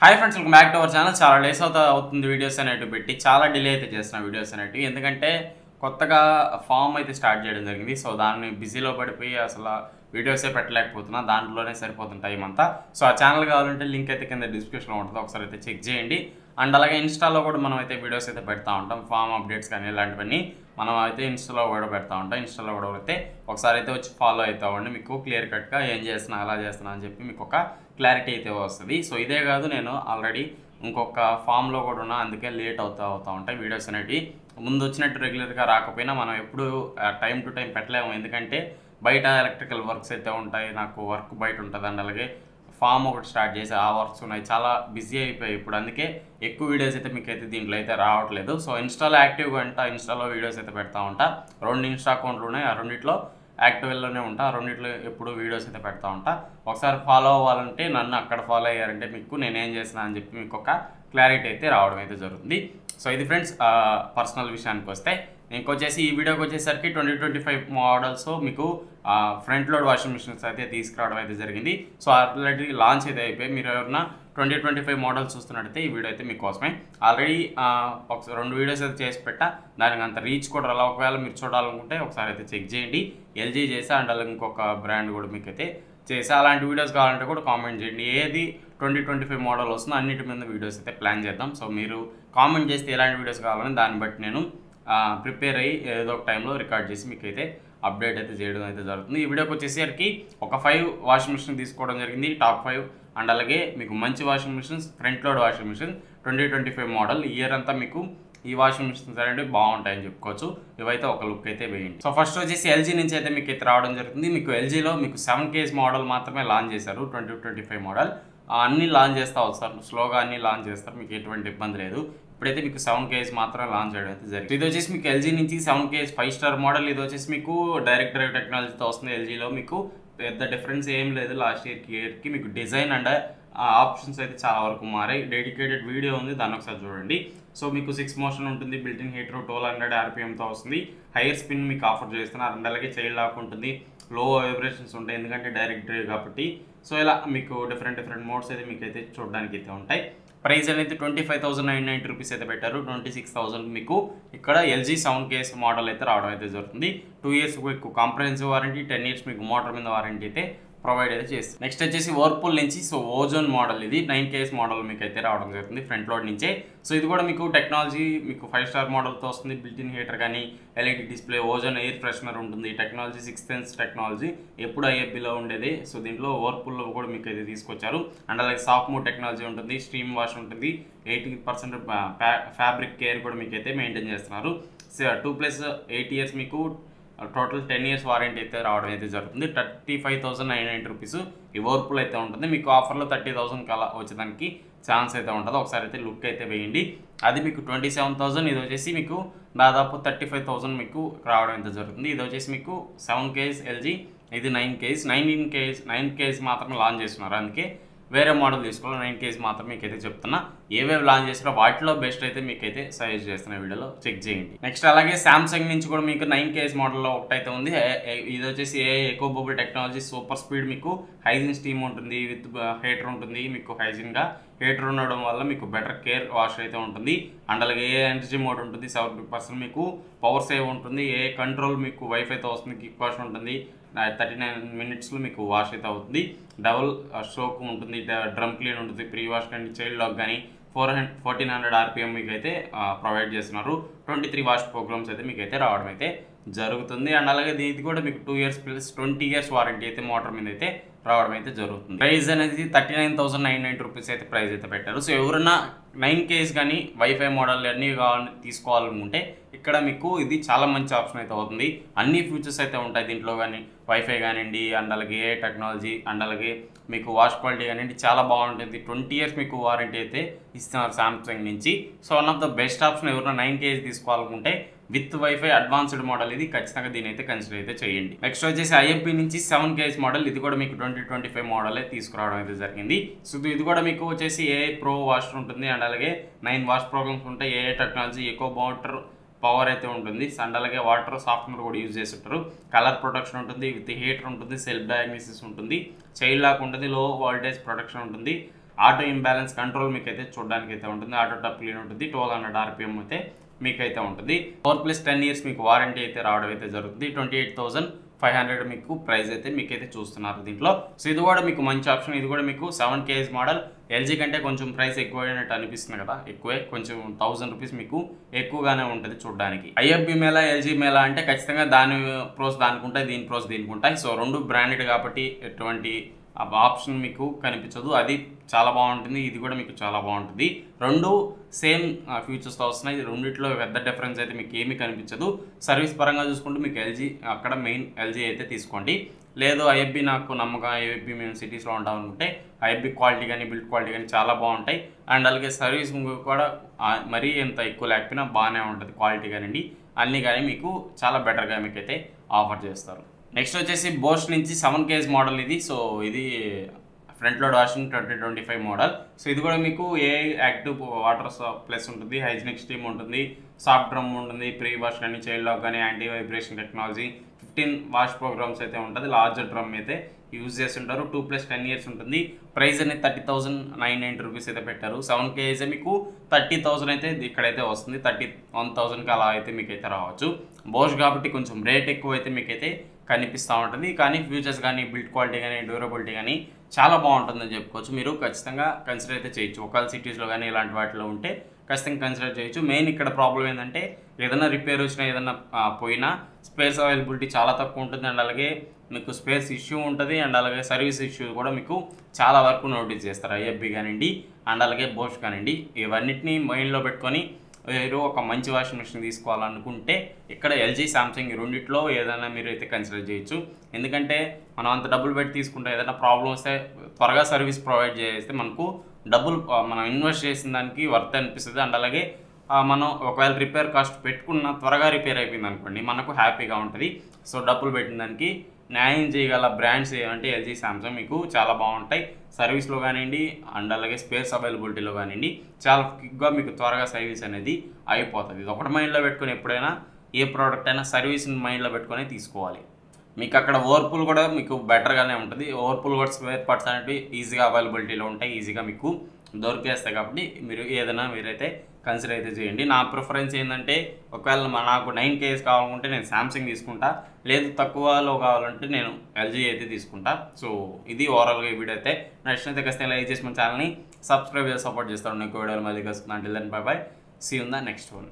Hi friends, welcome back to our channel. చాలా days అవుతుంది videos అనేటివి పెట్టి, చాలా డిలే అయితే చేస్తున్న వీడియోస్ అనేటివి. ఎందుకంటే కొత్తగా ఫామ్ అయితే స్టార్ట్ చేయడం జరిగింది. సో దాన్ని బిజీలో పడిపోయి అసలు వీడియోసే పెట్టలేకపోతున్నా, దాంట్లోనే సరిపోతుంది టైం అంతా. సో ఆ ఛానల్ కావాలంటే లింక్ అయితే కింద డిస్క్రిప్షన్లో ఉంటుంది, ఒకసారి అయితే చెక్ చేయండి. అండ్ అలాగే ఇన్స్టాలో కూడా మనం అయితే వీడియోస్ అయితే పెడతా ఉంటాం, ఫామ్ అప్డేట్స్ కానీ ఇలాంటివన్నీ మనం అయితే ఇన్స్టాలో కూడా పెడతా ఉంటాం. ఇన్స్టాలో కూడా అయితే ఒకసారి అయితే వచ్చి ఫాలో అవుతామండి, మీకు క్లియర్ కట్గా ఏం చేస్తున్నా ఎలా చేస్తున్నా అని చెప్పి మీకు ఒక క్లారిటీ అయితే వస్తుంది. సో ఇదే కాదు, నేను ఆల్రెడీ ఇంకొక ఫామ్లో కూడా ఉన్నా, అందుకే లేట్ అవుతూ ఉంటాయి వీడియోస్ అనేవి. ముందు వచ్చినట్టు రెగ్యులర్గా రాకపోయినా మనం ఎప్పుడు టైం టు టైం పెట్టలేము, ఎందుకంటే బయట ఎలక్ట్రికల్ వర్క్స్ అయితే ఉంటాయి, నాకు వర్క్ బయట ఉంటుంది. అండ్ అలాగే ఫామ్ ఒకటి స్టార్ట్ చేసి ఆ వర్క్స్ ఉన్నాయి, చాలా బిజీ అయిపోయాయి ఇప్పుడు. అందుకే ఎక్కువ వీడియోస్ అయితే మీకు అయితే దీంట్లో అయితే రావట్లేదు. సో ఇన్స్టాలో యాక్టివ్గా ఉంటా, ఇన్స్టాలో వీడియోస్ అయితే పెడతా ఉంటా. 2 ఇన్స్టా అకౌంట్లు ఉన్నాయి, ఆ రెండిట్లో యాక్టివ్లోనే ఉంటా, ఆ రెండిట్లో ఎప్పుడు వీడియోస్ అయితే పెడతా ఉంటా. ఒకసారి ఫాలో అవ్వాలంటే నన్ను అక్కడ ఫాలో అయ్యారంటే మీకు నేనేం చేసినా అని చెప్పి మీకు ఒక క్లారిటీ అయితే రావడం అయితే జరుగుతుంది. సో ఇది ఫ్రెండ్స్ పర్సనల్ విషయానికి వస్తే, ఇంకొచ్చేసి ఈ వీడియోకి వచ్చేసరికి 2025 మోడల్స్ మీకు ఫ్రంట్ లోడ్ వాషింగ్ మిషన్స్ అయితే తీసుకురావడం అయితే జరిగింది. సో ఆల్రెడీ లాంచ్ అయితే అయిపోయి, మీరు ఎవరైనా 2025 మోడల్స్ చూస్తున్నట్టయితే ఈ వీడియో అయితే మీకోసమే. ఆల్రెడీ ఒక 2 వీడియోస్ అయితే చేసి పెట్టా, దానికి అంత రీచ్ కూడా అలా. ఒకవేళ మీరు చూడాలనుకుంటే ఒకసారి అయితే చెక్ చేయండి. ఎల్జీ చేసి అండ్ అలాగే ఇంకొక బ్రాండ్ కూడా మీకు అయితే చేసి, అలాంటి వీడియోస్ కావాలంటే కూడా కామెంట్ చేయండి. ఏది 2025 మోడల్ వస్తుందో అన్నిటి మీద వీడియోస్ అయితే ప్లాన్ చేద్దాం. సో మీరు కామెంట్ చేస్తే ఎలాంటి వీడియోస్ కావాలని దాన్ని బట్టి నేను ప్రిపేర్ అయ్యి ఏదో ఒక టైంలో రికార్డ్ చేసి మీకు అయితే అప్డేట్ అయితే చేయడం అయితే జరుగుతుంది. ఈ వీడియోకి వచ్చేసరికి ఒక 5 వాషింగ్ మిషన్ తీసుకోవడం జరిగింది, టాప్ 5. అండ్ అలాగే మీకు మంచి washing machines, front load washing machine 2025 model. Year అంతా మీకు ఈ వాషింగ్ మిషన్స్ అనేవి బాగుంటాయని చెప్పుకోవచ్చు. ఇవైతే ఒక లుక్ అయితే వేయండి. సో ఫస్ట్ వచ్చేసి ఎల్జీ నుంచి అయితే మీకు అయితే రావడం జరుగుతుంది. మీకు ఎల్జీలో మీకు 7 కేజ్ మోడల్ మాత్రమే లాంచ్ చేశారు, 2025 మోడల్. అన్నీ లాంచ్ చేస్తూ వస్తారు, స్లోగా అన్నీ లాంచ్ చేస్తారు, మీకు ఎటువంటి ఇబ్బంది లేదు. ఇప్పుడైతే మీకు 7 కేజ్ మాత్రం లాంచ్ చేయడం అయితే జరిగింది. ఇది వచ్చేసి మీకు ఎల్జీ నుంచి 7 కేజ్ 5 స్టార్ మోడల్. ఇది వచ్చేసి మీకు డైరెక్ట్ డ్రైవ్ టెక్నాలజీతో వస్తుంది. ఎల్జీలో మీకు పెద్ద డిఫరెన్స్ ఏం లేదు లాస్ట్ ఇయర్కి. మీకు డిజైన్ అండ్ ఆప్షన్స్ అయితే చాలా వరకు మారాయి. డెడికేటెడ్ వీడియో ఉంది, దాన్ని ఒకసారి చూడండి. సో మీకు 6 మోషన్ ఉంటుంది, బిల్టిన్ హీటర్ 1200 RPMతో వస్తుంది. హైయర్ స్పిన్ మీకు ఆఫర్ చేస్తున్నారు. అండ్ అలాగే చైల్డ్ లాక్ ఉంటుంది, లో వైబ్రేషన్స్ ఉంటాయి ఎందుకంటే డైరెక్ట్ డ్రైవ్ కాబట్టి. సో ఇలా మీకు డిఫరెంట్ మోడ్స్ అయితే మీకు అయితే చూడడానికి అయితే ఉంటాయి. ప్రైస్ అనేది 25,990 రూపీస్ అయితే పెట్టారు. 26,000 మీకు ఇక్కడ ఎల్జీ 7 కేస్ మోడల్ అయితే రావడం అయితే జరుగుతుంది. 2 ఇయర్స్ మీకు కాంప్రహెన్సివ్ వారంటీ, 10 ఇయర్స్ మీకు మోటార్ మీద వారంటీ అయితే ప్రొవైడ్ అయితే చేస్తుంది. నెక్స్ట్ వచ్చేసి వర్పూల్ నుంచి సో ఓజోన్ మోడల్, ఇది 9 కేస్ మోడల్ మీకు అయితే రావడం జరుగుతుంది ఫ్రంట్ లోడ్ నుంచే. సో ఇది కూడా మీకు టెక్నాలజీ మీకు 5 స్టార్ మోడల్తో వస్తుంది. బిల్టిన్ హీటర్ కానీ, LED display, ozone air freshener ఉంటుంది. టెక్నాలజీ 6th సెన్స్ టెక్నాలజీ, ఎప్పుడు ఐఎఫ్బీలో ఉండేది. సో దీంట్లో వర్పూల్లో కూడా మీకు అయితే తీసుకొచ్చారు. అండ్ అలాగే సాఫ్ట్ మూడ్ టెక్నాలజీ ఉంటుంది, స్ట్రీమ్ వాష్ ఉంటుంది, 80% ఫ్యాబ్రిక్ కేర్ కూడా మీకు అయితే మెయింటైన్ చేస్తున్నారు. 2+8 ఇయర్స్ మీకు టోటల్ 10 ఇయర్స్ వారంటీ అయితే రావడం అయితే జరుగుతుంది. 35,990 రూపీస్ ఈ వర్పూల్ అయితే ఉంటుంది. మీకు ఆఫర్లో 30,000 కలా వచ్చేదానికి ఛాన్స్ అయితే ఉంటుంది. ఒకసారి అయితే లుక్ అయితే వేయండి. అది మీకు 27,000. ఇది వచ్చేసి మీకు దాదాపు 35,000 మీకు రావడం అయితే జరుగుతుంది. ఇది వచ్చేసి మీకు 7 కేజ్ ఎల్జీ, ఇది 9 కేజ్. 9 కేజ్ మాత్రమే లాంచ్ చేస్తున్నారు, అందుకే వేరే మోడల్ తీసుకోవాలి. 9 కేజ్ మాత్రం మీకైతే చెప్తున్నా. ఏవేవి లాంచ్ చేస్తారో వాటిలో బెస్ట్ అయితే మీకైతే సజెస్ట్ చేస్తున్న వీడియోలో చెక్ చేయండి. నెక్స్ట్ అలాగే సామ్సంగ్ నుంచి కూడా మీకు 9 కేజ్ మోడల్లో ఒకటైతే ఉంది. ఇది వచ్చేసి eco bubble technology, super speed, మీకు హైజీన్ స్టీమ్ ఉంటుంది, విత్ హీటర్ ఉంటుంది. మీకు హైజీన్గా హీటర్ ఉండడం వల్ల మీకు బెటర్ కేర్ వాష్ అయితే ఉంటుంది. అండ్ అలాగే ఎనర్జీ మోడ్ ఉంటుంది, 70% మీకు పవర్ సేవ్ ఉంటుంది. కంట్రోల్ మీకు వైఫైతో వస్తుంది, కిక్ వాష్ ఉంటుంది, 39 మినిట్స్లో మీకు వాష్ అయితే అవుతుంది. డబుల్ స్ట్రోక్ ఉంటుంది, డ్రమ్ క్లీన్ ఉంటుంది, ప్రీ వాష్ కానీ, చైల్డ్ లాక్ కానీ 1400 RPM మీకు అయితే ప్రొవైడ్ చేస్తున్నారు. 23 వాష్ ప్రోగ్రామ్స్ అయితే మీకు అయితే రావడం అయితే జరుగుతుంది. అండ్ అలాగే ఇది కూడా మీకు 2 ఇయర్స్ ప్లస్ 20 ఇయర్స్ వారంటీ అయితే మోటార్ మీద అయితే రావడం అయితే జరుగుతుంది. ప్రైస్ అనేది 39,990 రూపీస్ అయితే ప్రైస్ అయితే పెట్టారు. సో ఎవరైనా 9 కేజ్ కానీ వైఫై మోడల్ అన్నీ తీసుకోవాలనుకుంటే ఇక్కడ మీకు ఇది చాలా మంచి ఆప్షన్ అయితే అవుతుంది. అన్ని ఫీచర్స్ అయితే ఉంటాయి దీంట్లో, కానీ వైఫై కానివ్వండి, అండ్ అలాగే ఏ టెక్నాలజీ, అండ్ అలాగే మీకు వాష్ క్వాలిటీ కానివ్వండి చాలా బాగుంటుంది. 20 ఇయర్స్ మీకు వారంటీ అయితే ఇస్తున్నారు సామ్సంగ్ నుంచి. So one of the best option ఎవరైనా 9 కేజ్ తీసుకోవాలనుకుంటే విత్ వైఫై అడ్వాన్స్డ్ మోడల్, ఇది ఖచ్చితంగా దీని అయితే కన్సిడర్ అయితే చేయండి. నెక్స్ట్ వచ్చేసి ఐఎఫ్బీ నుంచి 7 కేజ్ మోడల్, ఇది కూడా మీకు 2025 మోడలే తీసుకురావడం అయితే జరిగింది. సో ఇది కూడా మీకు వచ్చేసి ఏఐ ప్రో వాషర్ ఉంటుంది, అండ్ అలాగే 9 వాష్ ప్రోగ్రామ్స్ ఉంటాయి. AI technology, eco water power అయితే ఉంటుంది, అండ్ అలాగే వాటర్ సాఫ్ట్వేర్ కూడా యూజ్ చేస్తుంటారు. కలర్ ప్రొటెక్షన్ ఉంటుంది, విత్ హీటర్ ఉంటుంది, సెల్ఫ్ డయాగ్నోసిస్ ఉంటుంది, చైల్డ్ లాక్ ఉంటుంది, లో వోల్టేజ్ ప్రొటెక్షన్ ఉంటుంది, ఆటో ఇంబ్యాలెన్స్ కంట్రోల్ మీకైతే చూడడానికి అయితే ఉంటుంది, ఆటో టప్ క్లీన్ ఉంటుంది, 1200 RPM అయితే మీకైతే ఉంటుంది. 4+10 years మీకు వారంటీ అయితే రావడం అయితే జరుగుతుంది. 28,500 మీకు ప్రైస్ అయితే మీకైతే చూస్తున్నారు దీంట్లో. సో ఇది కూడా మీకు మంచి ఆప్షన్. ఇది కూడా మీకు 7 kg మోడల్. ఎల్జీ కంటే కొంచెం ప్రైస్ ఎక్కువైనట్టు అనిపిస్తుంది కదా, ఎక్కువే, కొంచెం 1000 రూపీస్ మీకు ఎక్కువగానే ఉంటుంది చూడడానికి. ఐఎఫ్బి మేళా, ఎల్జీ మేళా అంటే ఖచ్చితంగా దాని ప్రోస్ దానికి ఉంటాయి, దీని ప్రోస్ దీనికి ఉంటాయి. సో రెండు బ్రాండెడ్ కాబట్టి ఎటువంటి ఆప్షన్ మీకు కనిపించదు, అది చాలా బాగుంటుంది. ఇది కూడా మీకు చాలా బాగుంటుంది. రెండు సేమ్ ఫీచర్స్తో వస్తున్నాయి. రెండిట్లో పెద్ద డిఫరెన్స్ అయితే మీకు ఏమీ కనిపించదు. సర్వీస్ పరంగా చూసుకుంటే మీకు ఎల్జీ, అక్కడ మెయిన్ ఎల్జీ అయితే తీసుకోండి. లేదు ఐఎఫ్బి నాకు నమ్మకం, ఐఎఫ్బి మేము సిటీస్లో ఉంటాం అనుకుంటే ఐఎఫ్బి క్వాలిటీ కానీ బిల్డ్ క్వాలిటీ కానీ చాలా బాగుంటాయి. అండ్ అలాగే సర్వీస్ కూడా మరీ ఎంత ఎక్కువ లేకపోయినా బాగానే ఉంటుంది, క్వాలిటీ కానివ్వండి అన్నీ కానీ మీకు చాలా బెటర్గా మీకైతే ఆఫర్ చేస్తారు. నెక్స్ట్ వచ్చేసి బోష్ నుంచి 7 kg మోడల్ ఇది. సో ఇది front load washing 2025 model. So ఇది కూడా మీకు యాక్టివ్ వాటర్ ప్లస్ ఉంటుంది, హైజీనిక్ స్టీమ్ ఉంటుంది, సాఫ్ట్ డ్రమ్ ఉంటుంది, ప్రీ వాష్ కానీ చైల్డ్ లాక్ కానీ anti vibration technology, 15 wash programs అయితే ఉంటుంది. లార్జర్ డ్రమ్ అయితే యూజ్ చేస్తుంటారు. 2+10 years ఉంటుంది. ప్రైస్ అనేది 30,990 రూపీస్ అయితే పెట్టారు. 7 kg మీకు 30,000 అయితే ఇక్కడైతే వస్తుంది. 31,000కి అలా అయితే మీకైతే రావచ్చు. బోష్ కాబట్టి కొంచెం రేట్ ఎక్కువ అయితే మీకైతే కనిపిస్తూ ఉంటుంది. కానీ ఫ్యూచర్స్ కానీ బిల్డ్ క్వాలిటీ కానీ డ్యూరబిలిటీ కానీ చాలా బాగుంటుందని చెప్పుకోవచ్చు. మీరు ఖచ్చితంగా కన్సిడర్ అయితే చేయొచ్చు. ఒకవేళ సిటీస్లో కానీ ఇలాంటి వాటిలో ఉంటే ఖచ్చితంగా కన్సిడర్ చేయొచ్చు. మెయిన్ ఇక్కడ ప్రాబ్లం ఏంటంటే ఏదైనా రిపేర్ వచ్చినా ఏదైనా పోయినా స్పేర్స్ అవైలబిలిటీ చాలా తక్కువ ఉంటుంది. అండ్ అలాగే మీకు స్పేర్స్ ఇష్యూ ఉంటుంది. అండ్ అలాగే సర్వీస్ ఇష్యూ కూడా మీకు చాలా వరకు నోటీస్ చేస్తారు, ఐఎఫ్బి కానివ్వండి అండ్ అలాగే బోష్ కానివ్వండి. ఇవన్నిటిని మైండ్లో పెట్టుకొని మీరు ఒక మంచి వాషింగ్ మెషిన్ తీసుకోవాలనుకుంటే ఇక్కడ ఎల్జీ, సామ్సంగ్ రెండిట్లో ఏదైనా మీరు అయితే కన్సిడర్ చేయొచ్చు. ఎందుకంటే మనం అంత డబ్బులు పెట్టి తీసుకుంటే ఏదైనా ప్రాబ్లం వస్తే త్వరగా సర్వీస్ ప్రొవైడ్ చేస్తే మనకు డబ్బులు మనం ఇన్వెస్ట్ చేసిన దానికి వర్త్ అనిపిస్తుంది. అండ్ అలాగే మనం ఒకవేళ రిపేర్ కాస్ట్ పెట్టుకున్న త్వరగా రిపేర్ అయిపోయింది అనుకోండి, మనకు హ్యాపీగా ఉంటుంది. సో డబ్బులు పెట్టిన దానికి న్యాయం చేయగల బ్రాండ్స్ ఏమంటే ఎల్జీ, సామ్సంగ్ మీకు చాలా బాగుంటాయి. సర్వీస్లో కానివ్వండి అండ్ అలాగే స్పేస్ అవైలబిలిటీలో కానివ్వండి చాలా క్విక్గా మీకు త్వరగా సర్వీస్ అనేది అయిపోతుంది. ఇది ఒకటి మైండ్లో పెట్టుకొని ఎప్పుడైనా ఏ ప్రోడక్ట్ అయినా సర్వీస్ని మైండ్లో పెట్టుకొని తీసుకోవాలి. మీకు అక్కడ ఓవర్పూల్ కూడా మీకు బెటర్గానే ఉంటుంది. ఓవర్పూల్ కూడా స్పేర్ పార్ట్స్ అనేవి ఈజీగా అవైలబిలిటీలో ఉంటాయి, ఈజీగా మీకు దొరికేస్తాయి. కాబట్టి మీరు ఏదైనా మీరైతే కన్సిడర్ అయితే చేయండి. నా ప్రిఫరెన్స్ ఏంటంటే ఒకవేళ నాకు 9 kg కావాలనుకుంటే నేను సామ్సంగ్ తీసుకుంటా, లేదు తక్కువలో కావాలంటే నేను ఎల్జీ అయితే తీసుకుంటా. సో ఇది ఓవరాల్గా ఈ వీడియో అయితే. నెక్స్ట్ అయితే ఖచ్చితంగా లైక్ చేసి మన ఛానల్ని సబ్స్క్రైబ్ చేసి సపోర్ట్ చేస్తాను. ఇంకో వీడియోలో మళ్ళీ కలుసుకున్నాను. Till then bye bye, see you in the next one.